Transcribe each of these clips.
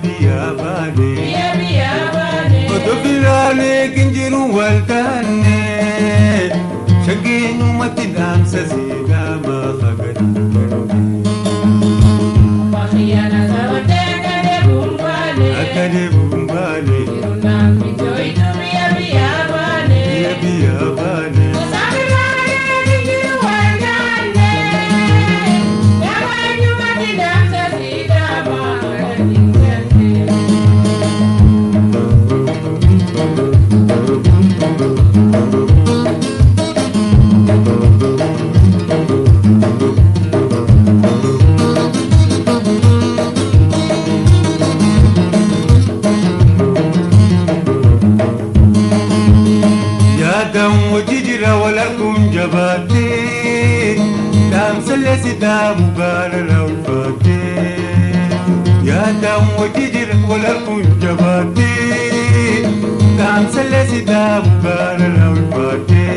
biya bane oto filale kinjiru waltane shaginu matidam sasiga ma khagani Makhiyana zawate akade bumbane iruna enjoy to biya bane Sabirane kinjiru waltane yawanyu matidam sasiga ma دم وتجرى والأركم جباتي دم سلسي دم مقارنة والفاتي يا دم وتجرى والأركم جباتي دم سلسي دم مقارنة والفاتي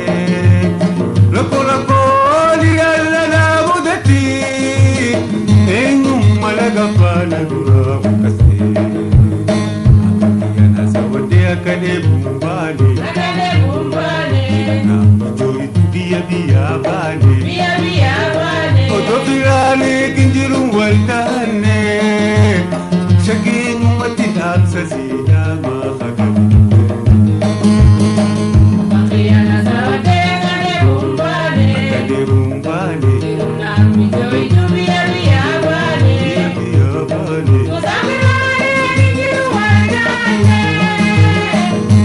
لكو ليالنا مدتي إنهم ملقا فانا دورا مكسي يا ناس ودي أكدي بمبالي biya bane oto filale kinjiru waltane shaginu matidam sasiga ma khagani Makhiyana zawate akade bumbane iruna enjoy to biya bane Sabirane kinjiru waltane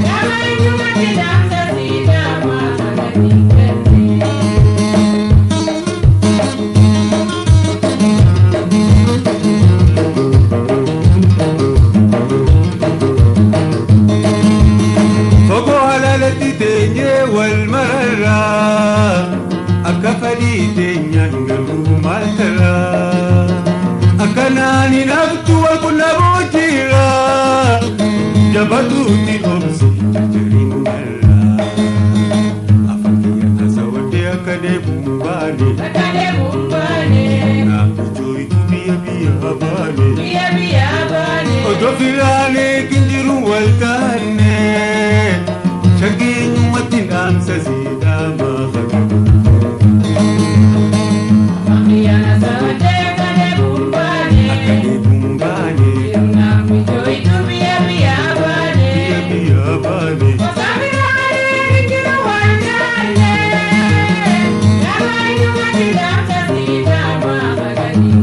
yawanyu matidam sasiga ma khagani والمرة أكفلي دنيا نقوم الترى أكناني نبت وكل بوتيرا جبتوتي أمسي تجرين مرة أفكي أنا سوتي أكدي بمباني نابجوي تبيا بيا باني أدوفيراني كنجرو والتاني شاكين متنام سزيدا ما خلقنا Makhiyana zawate akade bumbane iruna enjoy to biya bane Sabirane kinjiru waltane yawanyu matidam sasiga ma khagani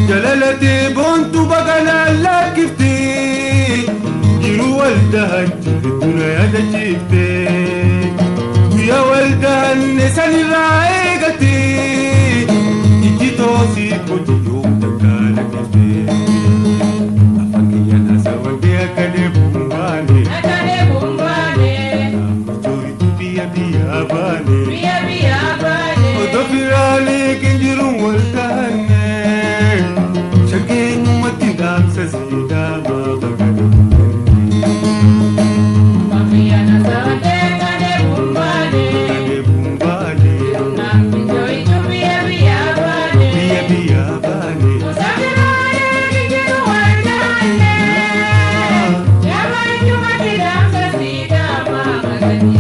جلالتي بنت بقنا لاكفتي جلو والدها جلدنا يا دجيفتي ويا والدها النسان الرائقتي يجي توصي كل يوم تكالكتي أفكي أنا سوالدي أكالي بمباني نامجوي تبيا باني ودفرالي كنجرو والدهني شاكين متدام سزيدا ما خلقنا Makhiyana zawate akade bumbane iruna enjoy to biya bane Sabirane kinjiru waltane yawanyu matidam sasiga ma khagani